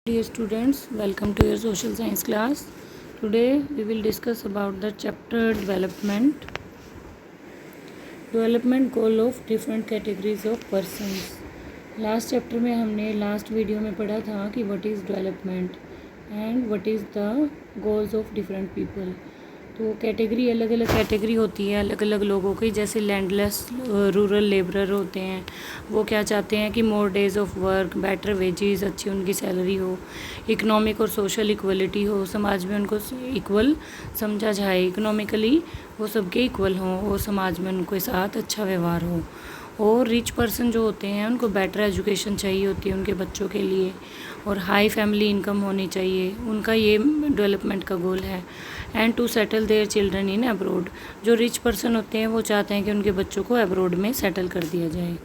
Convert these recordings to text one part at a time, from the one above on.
Dear students, welcome to your social science class. Today we will discuss about the chapter development goal of different categories of persons. Last chapter में हमने last video में पढ़ा था कि what is development and what is the goals of different people. तो category अलग अलग category होती है अलग अलग लोगों की। जैसे लैंडलेस रूरल लेबरर होते हैं, वो क्या चाहते हैं कि more days of work, better wages, अच्छी उनकी सैलरी हो, इकोनॉमिक और सोशल इक्वलिटी हो, समाज में उनको इक्वल समझा जाए, इकोनॉमिकली वो सबके इक्वल हों और समाज में उनके साथ अच्छा व्यवहार हो। और रिच पर्सन जो होते हैं उनको बेटर एजुकेशन चाहिए होती है उनके बच्चों के लिए, और हाई फैमिली इनकम होनी चाहिए, उनका ये डेवलपमेंट का गोल है। And to settle their children in abroad, जो रिच पर्सन होते हैं वो चाहते हैं कि उनके बच्चों को अब्रोड में सेटल कर दिया जाए।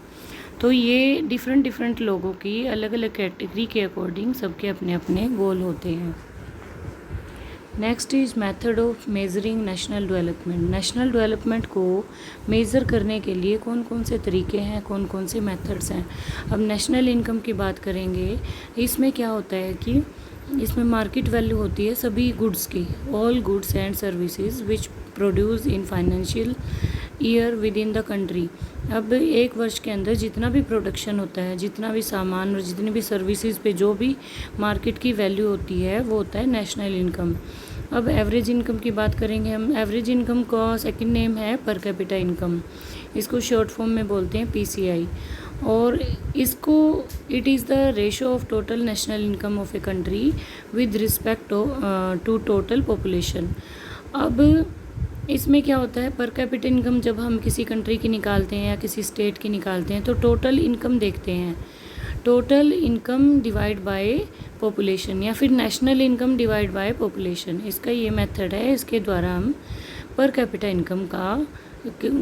तो ये डिफरेंट लोगों की अलग अलग कैटेगरी के अकॉर्डिंग सबके अपने अपने गोल होते हैं। Next is method of measuring national development. National development को मेज़र करने के लिए कौन कौन से तरीके हैं, कौन कौन से मेथड्स हैं। अब नेशनल इनकम की बात करेंगे। इसमें क्या होता है कि इसमें मार्केट वैल्यू होती है सभी गुड्स की, all goods and services which produce in financial year with in the country. अब एक वर्ष के अंदर जितना भी प्रोडक्शन होता है, जितना भी सामान और जितनी भी सर्विसेज पे जो भी मार्केट की वैल्यू होती है वो होता है नेशनल इनकम। अब एवरेज इनकम की बात करेंगे हम। एवरेज इनकम का सेकंड नेम है पर कैपिटा इनकम, इसको शॉर्ट फॉर्म में बोलते हैं पीसीआई। और इसको it is the ratio of total national income of a country with respect to total population. अब इसमें क्या होता है, पर कैपिटा इनकम जब हम किसी कंट्री की निकालते हैं या किसी स्टेट की निकालते हैं तो टोटल इनकम देखते हैं, total income divide by population या फिर national income divide by population. इसका ये मेथड है, इसके द्वारा हम पर कैपिटा इनकम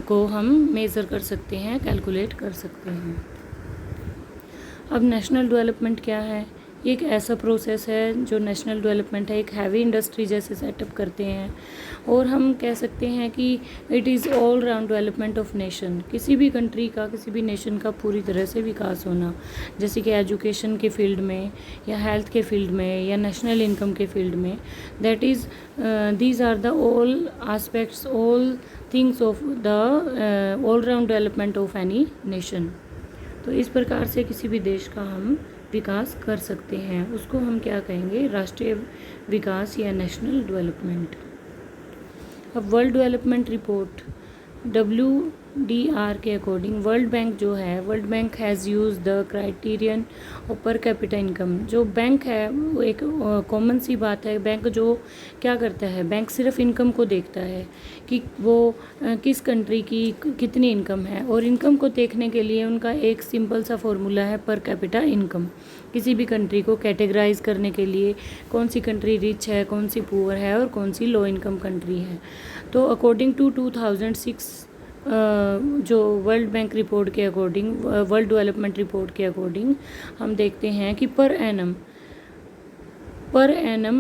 को हम मेज़र कर सकते हैं, कैलकुलेट कर सकते हैं। अब नेशनल डेवलपमेंट क्या है? एक ऐसा प्रोसेस है जो नेशनल डेवलपमेंट है, एक हैवी इंडस्ट्री जैसे सेटअप करते हैं, और हम कह सकते हैं कि it is all round development of nation. किसी भी कंट्री का, किसी भी नेशन का पूरी तरह से विकास होना, जैसे कि एजुकेशन के फील्ड में या हेल्थ के फील्ड में या नेशनल इनकम के फील्ड में, that is these are the all aspects, all things of the all round development of any nation. तो इस प्रकार से किसी भी देश का हम विकास कर सकते हैं, उसको हम क्या कहेंगे, राष्ट्रीय विकास या नेशनल डेवलपमेंट। अब वर्ल्ड डेवलपमेंट रिपोर्ट WDR के अकॉर्डिंग, वर्ल्ड बैंक जो है, world bank has use the criterion of पर कैपिटा इनकम। जो बैंक है वो एक कॉमन सी बात है, बैंक जो क्या करता है, बैंक सिर्फ इनकम को देखता है कि वो किस कंट्री की कितनी इनकम है, और इनकम को देखने के लिए उनका एक सिंपल सा फॉर्मूला है पर कैपिटा इनकम। किसी भी कंट्री को कैटेगराइज करने के लिए कौन सी कंट्री रिच है, कौन सी पुअर है और कौन सी लो इनकम कंट्री है। तो अकॉर्डिंग टू 2006 जो वर्ल्ड बैंक रिपोर्ट के अकॉर्डिंग, वर्ल्ड डेवलपमेंट रिपोर्ट के अकॉर्डिंग हम देखते हैं कि पर एनम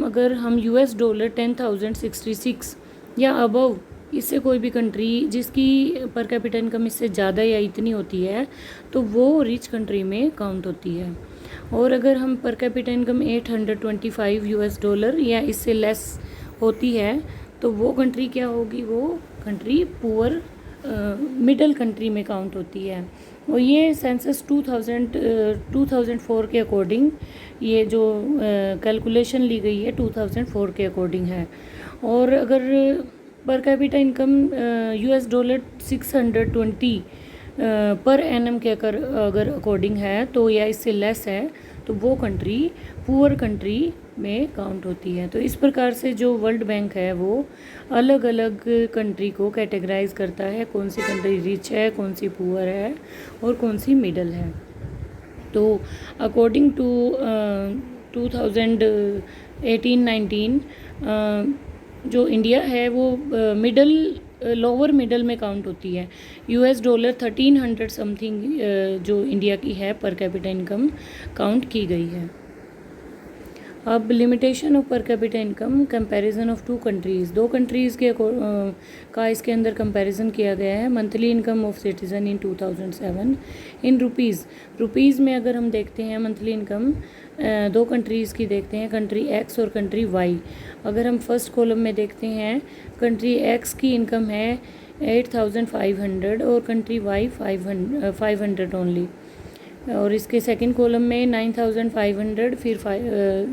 अगर हम $10,066 या अबव, इससे कोई भी कंट्री जिसकी पर कैपिटा इनकम इससे ज़्यादा या इतनी होती है तो वो रिच कंट्री में काउंट होती है। और अगर हम पर कैपिटा इनकम $825 या इससे लेस होती है तो वो कंट्री क्या होगी, वो कंट्री पुअर मिडल कंट्री में काउंट होती है। और ये सेंसस 2004 के अकॉर्डिंग, ये जो कैलकुलेशन ली गई है 2004 के अकॉर्डिंग है। और अगर पर कैपिटा इनकम $620 पर एनम के अगर अकॉर्डिंग है तो या इससे लेस है तो वो कंट्री पुअर कंट्री में काउंट होती है। तो इस प्रकार से जो वर्ल्ड बैंक है वो अलग अलग कंट्री को कैटेगराइज करता है, कौन सी कंट्री रिच है, कौन सी पुअर है और कौन सी मिडल है। तो अकॉर्डिंग टू 2018-19 जो इंडिया है वो लोअर मिडल में काउंट होती है। $1300 समथिंग जो इंडिया की है पर कैपिटा इनकम काउंट की गई है। अब लिमिटेशन ऑफ पर capita income, comparison of to countries, दो कंट्रीज़ के का इसके अंदर कंपैरिजन किया गया है। Monthly income of citizen in 2007 in rupees में अगर हम देखते हैं मंथली इनकम दो कंट्रीज़ की देखते हैं, कंट्री एक्स और कंट्री वाई। अगर हम फर्स्ट कॉलम में देखते हैं, कंट्री एक्स की इनकम है 8500 और कंट्री वाई 500 ओनली, और इसके सेकंड कॉलम में 9500, फिर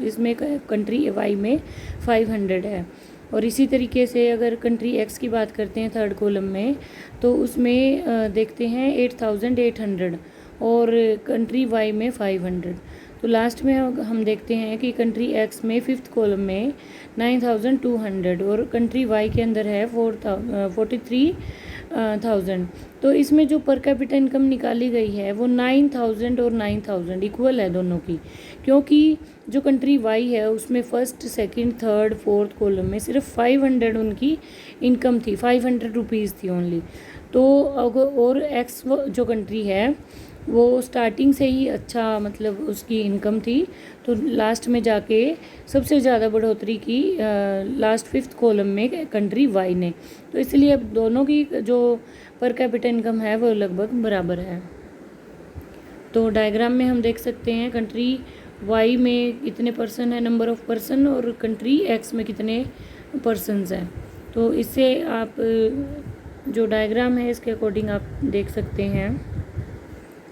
इसमें कंट्री वाई में 500 है। और इसी तरीके से अगर कंट्री एक्स की बात करते हैं थर्ड कॉलम में, तो उसमें देखते हैं 8800 और कंट्री वाई में 500। तो लास्ट में हम देखते हैं कि कंट्री एक्स में फिफ्थ कॉलम में 9200 और कंट्री वाई के अंदर है 43,000। तो इसमें जो पर कैपिटा इनकम निकाली गई है वो 9000 और 9000 इक्वल है दोनों की, क्योंकि जो कंट्री वाई है उसमें first second third fourth column में सिर्फ 500 उनकी इनकम थी, 500 रुपीज़ थी ओनली। तो और एक्स जो कंट्री है वो स्टार्टिंग से ही अच्छा मतलब उसकी इनकम थी, तो लास्ट में जाके सबसे ज़्यादा बढ़ोतरी की लास्ट फिफ्थ कॉलम में कंट्री वाई ने। तो इसलिए अब दोनों की जो पर कैपिटा इनकम है वो लगभग बराबर है। तो डायग्राम में हम देख सकते हैं कंट्री वाई में कितने पर्सन है, नंबर ऑफ पर्सन, और कंट्री एक्स में कितने पर्सनस हैं। तो इससे आप जो डायग्राम है इसके अकॉर्डिंग आप देख सकते हैं।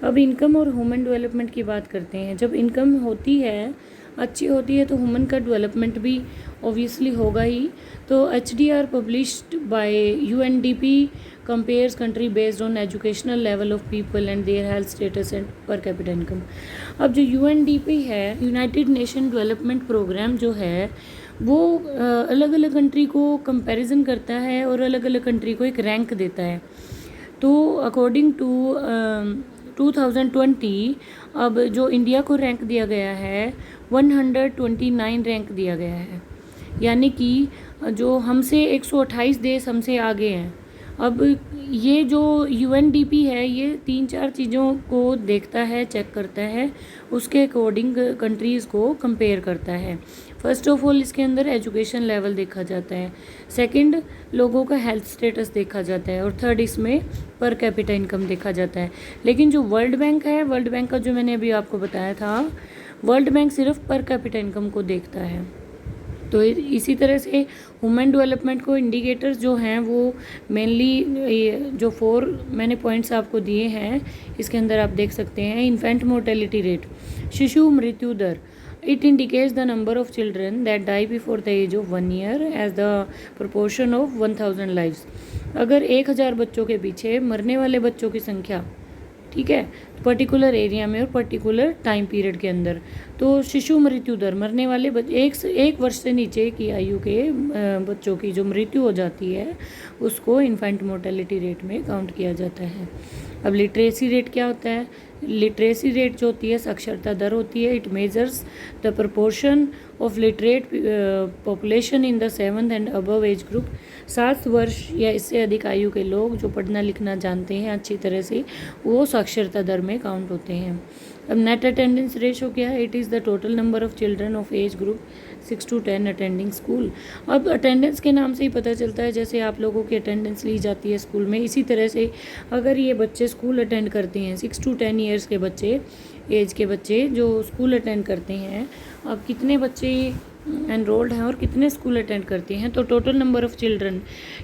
अब इनकम और ह्यूमन डेवलपमेंट की बात करते हैं। जब इनकम होती है, अच्छी होती है, तो ह्यूमन का डेवलपमेंट भी ऑब्वियसली होगा ही। तो HDR published by UNDP compares country based on educational level of people and their health status and पर कैपिटा इनकम। अब जो UNDP है, यूनाइटेड नेशन डेवलपमेंट प्रोग्राम जो है, वो अलग अलग कंट्री को कंपैरिजन करता है और अलग अलग कंट्री को एक रैंक देता है। तो अकॉर्डिंग टू 2020 अब जो इंडिया को रैंक दिया गया है 129 रैंक दिया गया है, यानी कि जो हमसे 128 देश हमसे आगे हैं। अब ये जो UNDP है ये 3-4 चीज़ों को देखता है, चेक करता है, उसके अकॉर्डिंग कंट्रीज़ को कंपेयर करता है। फर्स्ट ऑफ ऑल इसके अंदर एजुकेशन लेवल देखा जाता है, सेकंड लोगों का हेल्थ स्टेटस देखा जाता है, और थर्ड इसमें पर कैपिटा इनकम देखा जाता है। लेकिन जो वर्ल्ड बैंक है, वर्ल्ड बैंक का जो मैंने अभी आपको बताया था, वर्ल्ड बैंक सिर्फ पर कैपिटा इनकम को देखता है। तो इसी तरह से ह्यूमन डेवलपमेंट को इंडिकेटर्स जो हैं वो मेनली जो 4 मैंने पॉइंट्स आपको दिए हैं इसके अंदर आप देख सकते हैं। इन्फेंट मोर्टेलिटी रेट, शिशु मृत्यु दर, it indicates the number of children that die before the age of 1 year as the proportion of 1000 lives. अगर 1000 बच्चों के पीछे मरने वाले बच्चों की संख्या, ठीक है, पर्टिकुलर एरिया में और पर्टिकुलर टाइम पीरियड के अंदर, तो शिशु मृत्यु दर, मरने वाले एक वर्ष से नीचे की आयु के बच्चों की जो मृत्यु हो जाती है उसको इन्फेंट मोर्टेलिटी रेट में काउंट किया जाता है। अब लिटरेसी रेट क्या होता है? लिटरेसी रेट जो होती है साक्षरता दर होती है। It measures the proportion of literate population in the 7th and above age group. 7 वर्ष या इससे अधिक आयु के लोग जो पढ़ना लिखना जानते हैं अच्छी तरह से, वो साक्षरता दर में काउंट होते हैं। अब नेट अटेंडेंस रेशो क्या है? It is the total number of children of age group 6 to 10 attending school. अब अटेंडेंस के नाम से ही पता चलता है, जैसे आप लोगों की अटेंडेंस ली जाती है स्कूल में, इसी तरह से अगर ये बच्चे स्कूल अटेंड करते हैं, 6 to 10 ईयर्स के बच्चे, एज के बच्चे जो स्कूल अटेंड करते हैं, अब कितने बच्चे एनरोल्ड हैं और कितने स्कूल अटेंड करते हैं, तो total number of children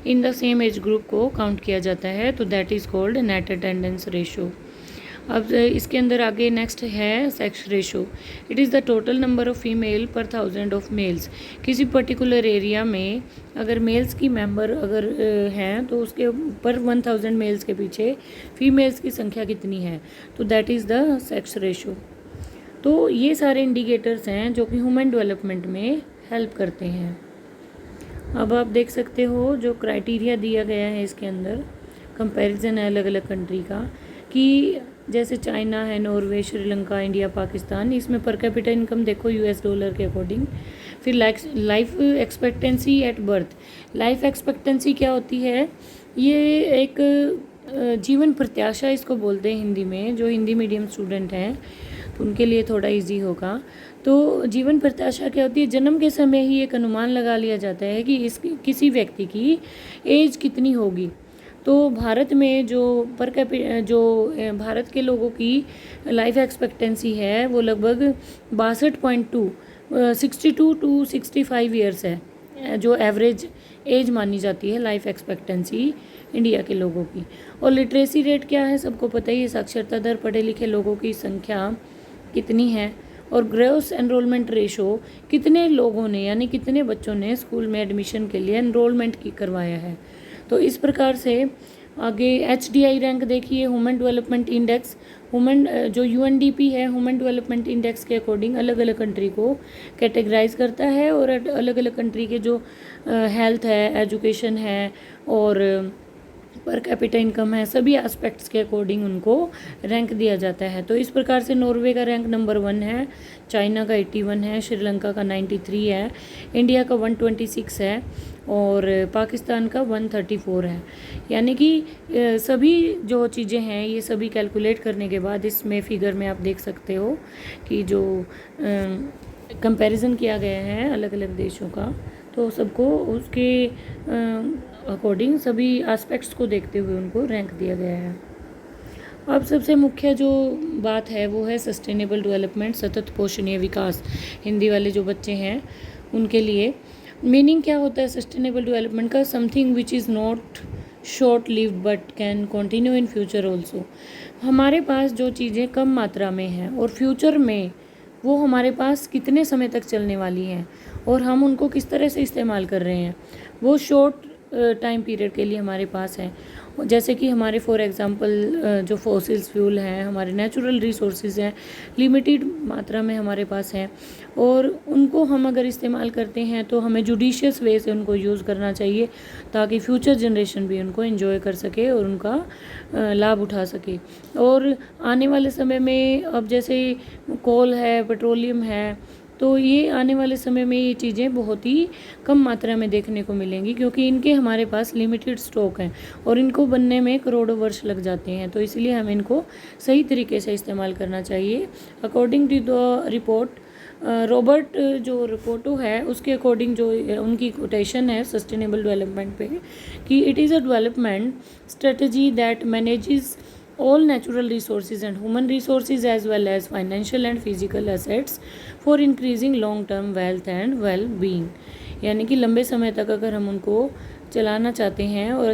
in the same age group को काउंट किया जाता है। तो that is called net attendance ratio. अब इसके अंदर आगे नेक्स्ट है sex ratio. It is the total number of female पर 1000 ऑफ मेल्स। किसी पर्टिकुलर एरिया में अगर मेल्स की मेंबर अगर हैं तो उसके पर 1000 मेल्स के पीछे फीमेल्स की संख्या कितनी है, तो that is the sex ratio. तो ये सारे इंडिकेटर्स हैं जो कि ह्यूमन डेवलपमेंट में हेल्प करते हैं। अब आप देख सकते हो जो क्राइटेरिया दिया गया है इसके अंदर, कंपैरिजन है अलग अलग कंट्री का, कि जैसे चाइना है, नॉर्वे, श्रीलंका, इंडिया, पाकिस्तान, इसमें पर कैपिटा इनकम देखो US डॉलर के अकॉर्डिंग। फिर life expectancy at birth. Life expectancy क्या होती है? ये एक जीवन प्रत्याशा इसको बोलते हैं हिंदी में। जो हिंदी मीडियम स्टूडेंट हैं तो उनके लिए थोड़ा इजी होगा। तो जीवन प्रत्याशा क्या होती है, जन्म के समय ही एक अनुमान लगा लिया जाता है कि इस किसी व्यक्ति की एज कितनी होगी। तो भारत में जो भारत के लोगों की लाइफ एक्सपेक्टेंसी है वो लगभग 62.2 62 टू 65 ईयर्स है, जो एवरेज एज मानी जाती है लाइफ एक्सपेक्टेंसी इंडिया के लोगों की। और लिटरेसी रेट क्या है, सबको पता ही है, साक्षरता दर, पढ़े लिखे लोगों की संख्या कितनी है, और ग्रॉस एनरोलमेंट रेशो, कितने लोगों ने यानी कितने बच्चों ने स्कूल में एडमिशन के लिए एनरोलमेंट करवाया है। तो इस प्रकार से आगे HDI रैंक देखिए, ह्यूमन डेवलपमेंट इंडेक्स, जो UNDP है, ह्यूमन डेवलपमेंट इंडेक्स के अकॉर्डिंग अलग अलग कंट्री को कैटेगराइज करता है, और अलग अलग कंट्री के जो हेल्थ है, एजुकेशन है और पर कैपिटा इनकम है, सभी एस्पेक्ट्स के अकॉर्डिंग उनको रैंक दिया जाता है। तो इस प्रकार से नॉर्वे का रैंक नंबर 1 है, चाइना का 81 है, श्रीलंका का 93 है, इंडिया का 126 है और पाकिस्तान का 134 है। यानी कि सभी जो चीज़ें हैं ये सभी कैलकुलेट करने के बाद इसमें फिगर में आप देख सकते हो कि जो कंपैरिजन किया गया है अलग अलग देशों का, तो सबको उसके अकॉर्डिंग सभी एस्पेक्ट्स को देखते हुए उनको रैंक दिया गया है। अब सबसे मुख्य जो बात है वो है सस्टेनेबल डेवलपमेंट, सतत पोषणीय विकास। हिंदी वाले जो बच्चे हैं उनके लिए मीनिंग क्या होता है सस्टेनेबल डेवलपमेंट का, something which is not short lived but can continue in future also. हमारे पास जो चीज़ें कम मात्रा में हैं और फ्यूचर में वो हमारे पास कितने समय तक चलने वाली हैं और हम उनको किस तरह से इस्तेमाल कर रहे हैं, वो शॉर्ट टाइम पीरियड के लिए हमारे पास है। जैसे कि हमारे फॉर एग्जांपल जो फॉसिल्स फ्यूल हैं, हमारे नेचुरल रिसोर्सेज हैं, लिमिटेड मात्रा में हमारे पास हैं, और उनको हम अगर इस्तेमाल करते हैं तो हमें जुडिशियस वे से उनको यूज़ करना चाहिए ताकि फ्यूचर जनरेशन भी उनको एंजॉय कर सके और उनका लाभ उठा सके। और आने वाले समय में अब जैसे कोल है, पेट्रोलियम है, तो ये आने वाले समय में ये चीज़ें बहुत ही कम मात्रा में देखने को मिलेंगी क्योंकि इनके हमारे पास लिमिटेड स्टॉक हैं और इनको बनने में करोड़ों वर्ष लग जाते हैं। तो इसलिए हमें इनको सही तरीके से इस्तेमाल करना चाहिए। According to the report, Robert जो रिपोर्टो है उसके अकॉर्डिंग जो उनकी कोटेशन है सस्टेनेबल डेवलपमेंट पे कि it is a development strategy that manages all natural resources and human resources as well as financial and physical assets for increasing long term wealth and well being। यानी कि लंबे समय तक अगर हम उनको चलाना चाहते हैं और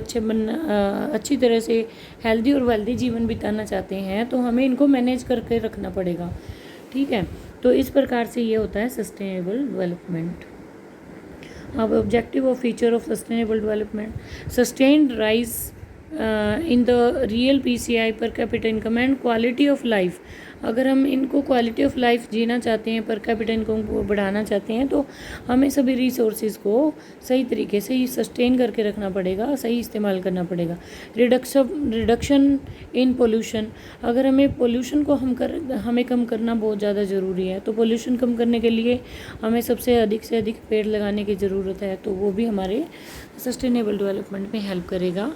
अच्छी तरह से हेल्दी और वेल्दी जीवन बिताना चाहते हैं तो हमें इनको मैनेज करके रखना पड़ेगा। ठीक है, तो इस प्रकार से ये होता है सस्टेनेबल डेवलपमेंट। अब ऑब्जेक्टिव और feature of sustainable development, sustained rise in the real PCI पर capita income and quality of life. अगर हम इनको क्वालिटी ऑफ लाइफ जीना चाहते हैं, पर कैपिटा इनकम को बढ़ाना चाहते हैं, तो हमें सभी रिसोर्सेज को सही तरीके से सस्टेन करके रखना पड़ेगा, सही इस्तेमाल करना पड़ेगा। रिडक्शन इन पोल्यूशन, अगर हमें पोल्यूशन को हमें कम करना बहुत ज़्यादा ज़रूरी है, तो पोल्यूशन कम करने के लिए हमें सबसे अधिक से अधिक पेड़ लगाने की ज़रूरत है, तो वो भी हमारे सस्टेनेबल डेवलपमेंट में हेल्प करेगा।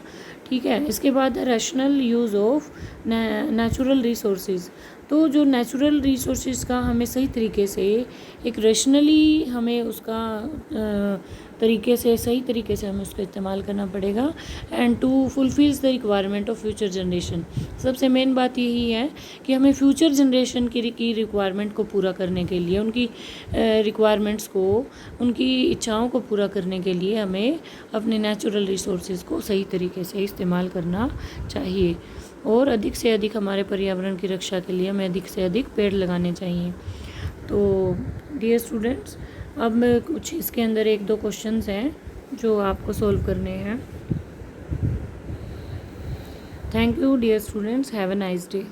ठीक है, इसके बाद rational use of natural resources. तो जो नेचुरल रिसोर्सेज का हमें सही तरीके से एक रैशनली हमें उसका सही तरीके से हमें उसका इस्तेमाल करना पड़ेगा and to fulfills the requirement of future generation. सबसे मेन बात यही है कि हमें फ्यूचर जनरेशन की रिक्वायरमेंट को पूरा करने के लिए, उनकी रिक्वायरमेंट्स को, उनकी इच्छाओं को पूरा करने के लिए हमें अपने नेचुरल रिसोर्सेज को सही तरीके से इस्तेमाल करना चाहिए और अधिक से अधिक हमारे पर्यावरण की रक्षा के लिए हमें अधिक से अधिक पेड़ लगाने चाहिए। तो डियर स्टूडेंट्स, अब मैं कुछ इसके अंदर 1-2 क्वेश्चंस हैं जो आपको सॉल्व करने हैं। Thank you dear students, have a nice day.